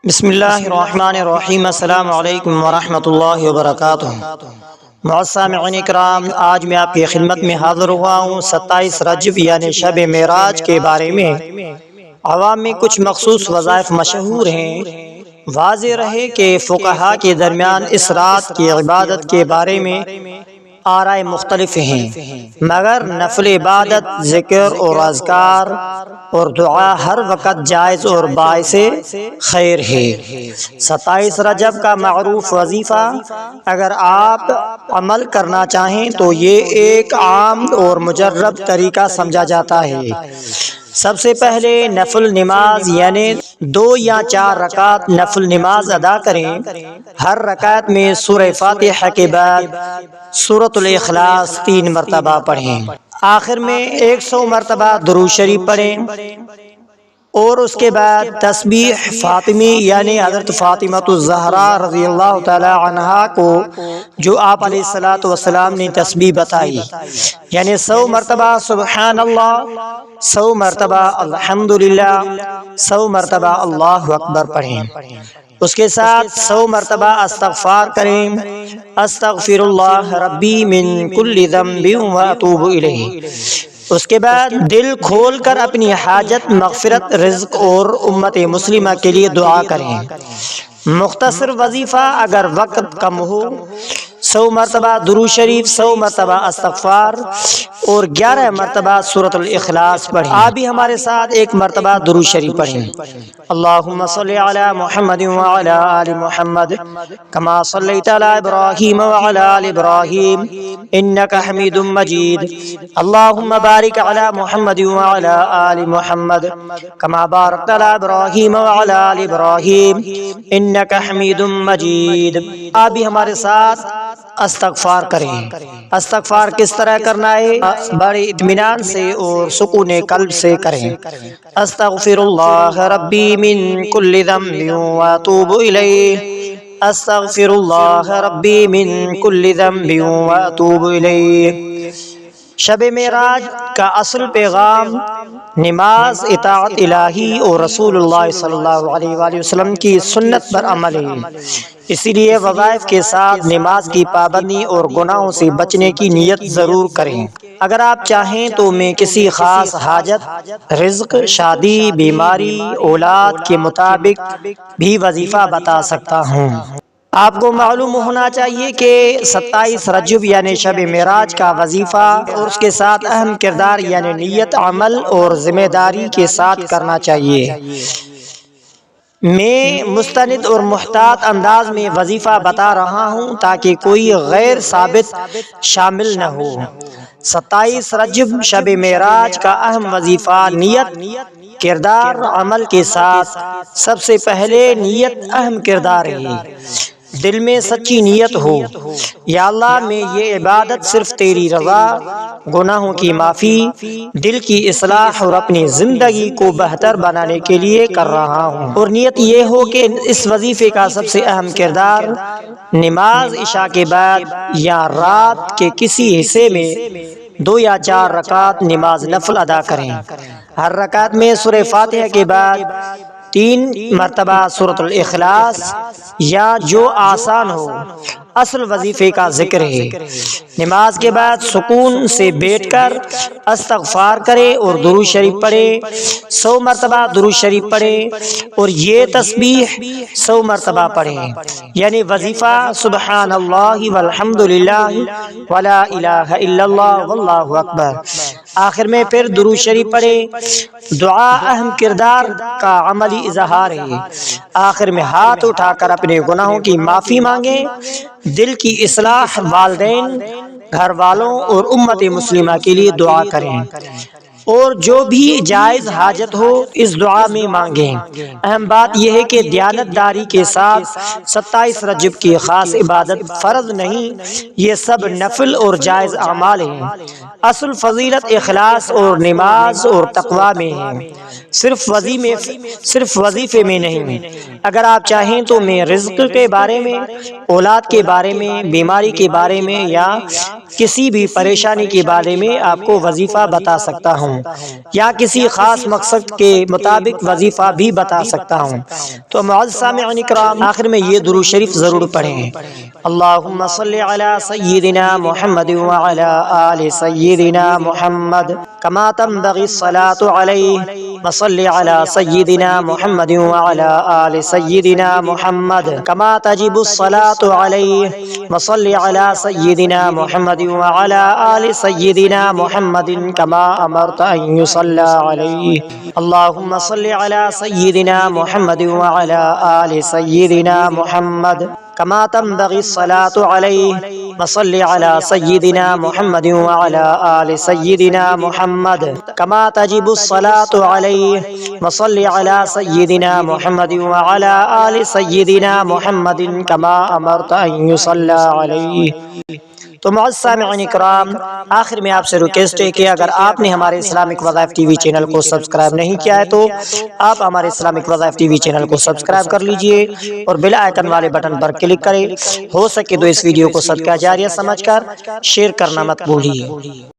بسم اللہ الرحمن الرحیم۔ السلام علیکم ورحمۃ اللہ وبرکاتہ۔ معزز سامعین اکرام، آج میں آپ کی خدمت میں حاضر ہوا ہوں 27 رجب یعنی شب معراج کے بارے میں۔ عوام میں کچھ مخصوص وظائف مشہور ہیں۔ واضح رہے کہ فقہاء کے درمیان اس رات کی عبادت کے بارے میں آرائے مختلف ہیں، مگر نفل عبادت، ذکر اور اذکار اور دعا ہر وقت جائز اور باعث خیر ہے۔ 27 رجب کا معروف وظیفہ اگر آپ عمل کرنا چاہیں تو یہ ایک عام اور مجرب طریقہ سمجھا جاتا ہے۔ سب سے پہلے نفل نماز یعنی 2 یا 4 رکعت نفل نماز ادا کریں۔ ہر رکعت میں سورہ فاتحہ کے بعد سورۃ الاخلاص 3 مرتبہ پڑھیں۔ آخر میں 100 مرتبہ درود شریف پڑھیں اور اس کے بعد تسبیح فاطمی یعنی حضرت فاطمہ الزہرا رضی اللہ تعالی عنہا کو جو آپ علیہ الصلوۃ والسلام نے تسبیح بتائی، یعنی 100 مرتبہ سبحان اللہ، 100 مرتبہ الحمدللہ، 100 مرتبہ اللہ اکبر پڑھیں۔ اس کے ساتھ 100 مرتبہ استغفار کریں، استغفر اللہ ربی من کل ذنب واتوب الیہ۔ اس کے بعد دل کھول کر اپنی حاجت، مغفرت، رزق اور امت مسلمہ کے لیے دعا کریں۔ مختصر وظیفہ اگر وقت کم ہو، 100 مرتبہ درود شریف، 100 مرتبہ استغفار اور 11 مرتبہ سورۃ الاخلاص پڑھیں۔ آپ بھی ہمارے ساتھ ایک مرتبہ درود شریف پڑھیں۔ اللہم صل علی محمد وعلی آل محمد کما صلیت علی ابراہیم وعلی آل ابراہیم انک حمید مجید۔ اللہم بارک علی محمد وعلی آل محمد کما بارکت علی ابراہیم وعلی آل ابراہیم انک حمید مجید۔ آپ بھی ہمارے ساتھ استغفار کریں۔ استغفار کس طرح کرنا ہے؟ بڑے اطمینان سے اور سکون قلب سے کریں۔ استغفر اللہ ربی من کل ذنب واتوب الیہ، استغفر اللہ ربی من کل ذنب واتوب الیہ۔ شب معراج کا اصل پیغام نماز، اطاعت الہی اور رسول اللہ صلی اللہ علیہ وآلہ وسلم کی سنت پر عمل ہے۔ اسی لیے وظائف کے ساتھ نماز کی پابندی اور گناہوں سے بچنے کی نیت ضرور کریں۔ اگر آپ چاہیں تو میں کسی خاص حاجت، رزق، شادی، بیماری، اولاد کے مطابق بھی وظیفہ بتا سکتا ہوں۔ آپ کو معلوم ہونا چاہیے کہ 27 رجب یعنی شب معراج کا وظیفہ اور اس کے ساتھ اہم کردار یعنی نیت، عمل اور ذمہ داری کے ساتھ کرنا چاہیے۔ میں مستند اور محتاط انداز میں وظیفہ بتا رہا ہوں تاکہ کوئی غیر ثابت شامل نہ ہو۔ 27 رجب شب معراج کا اہم وظیفہ نیت، کردار، عمل کے ساتھ۔ سب سے پہلے نیت اہم کردار ہے۔ دل میں سچی نیت ہو، یا اللہ میں یہ عبادت صرف تیری رضا، گناہوں کی معافی، دل کی اصلاح اور اپنی زندگی کو بہتر بنانے کے لیے کر رہا ہوں۔ اور نیت یہ ہو کہ اس وظیفے کا سب سے اہم کردار نماز عشاء کے بعد یا رات کے کسی حصے میں 2 یا 4 رکعت نماز نفل ادا کریں۔ ہر رکعت میں سورہ فاتحہ کے بعد 3 مرتبہ سورۃ الاخلاص یا جو آسان ہو اصل وظیفے کا ذکر ہے۔ نماز کے بعد سکون سے بیٹھ کر استغفار کرے اور درود شریف پڑھے، 100 مرتبہ درود شریف پڑھے اور یہ تسبیح 100 مرتبہ پڑھیں، یعنی وظیفہ سبحان اللہ والحمد للہ ولا الہ الا اللہ واللہ اکبر۔ آخر میں پھر درود شریف پڑھے۔ دعا اہم کردار کا عملی اظہار ہے۔ آخر میں ہاتھ اٹھا کر اپنے گناہوں کی معافی مانگیں، دل کی اصلاح، والدین، گھر والوں اور امت مسلمہ کے لیے دعا کریں اور جو بھی جائز حاجت ہو اس دعا میں مانگیں۔ اہم بات یہ ہے کہ دیانت داری کے ساتھ 27 رجب کی خاص عبادت فرض نہیں، یہ سب نفل اور جائز اعمال ہیں۔ اصل فضیلت اخلاص اور نماز اور تقوی میں ہے، صرف وظیفے میں نہیں۔ اگر آپ چاہیں تو میں رزق کے بارے میں، اولاد کے بارے میں، بیماری کے بارے میں یا کسی بھی پریشانی کے بارے میں آپ کو وظیفہ بتا سکتا ہوں۔ یا کسی خاص مقصد کے مطابق وظیفہ بھی بتا سکتا ہوں۔ تو معزز سامعین کرام، آخر میں یہ درود شریف ضرور پڑھیں۔ اللہم صلی علی سیدنا محمد وعلی آل سیدنا محمد کما تنبغی الصلاة علیہ وصلی علی سیدنا محمد وعلی آل سیدنا محمد کما تجب الصلاة علیہ وصلی علی سیدنا محمد وعلی آل سیدنا محمد کما امرت ان یصلی علیہ اللہم صلی علی سیدنا محمد وعلی آل سیدنا محمد کما تنبغی الصلاة علیہ وصلی علی سیدنا محمد وعلی آل سیدنا محمد کما تجب الصلاة علیہ وصلی علی سیدنا محمد وعلی آل سیدنا محمد کما امرت ان یصلی علیہ۔ تو معزز سامعین کرام، آخر میں آپ سے ریکویسٹ ہے کہ اگر آپ نے ہمارے اسلامک وظائف ٹی وی چینل کو سبسکرائب نہیں کیا ہے تو آپ ہمارے اسلامک وظائف ٹی وی چینل کو سبسکرائب کر لیجئے اور بیل آئیکن والے بٹن پر کلک کریں۔ ہو سکے تو اس ویڈیو کو صدقہ جاریہ سمجھ کر شیئر کرنا مت بھولیے۔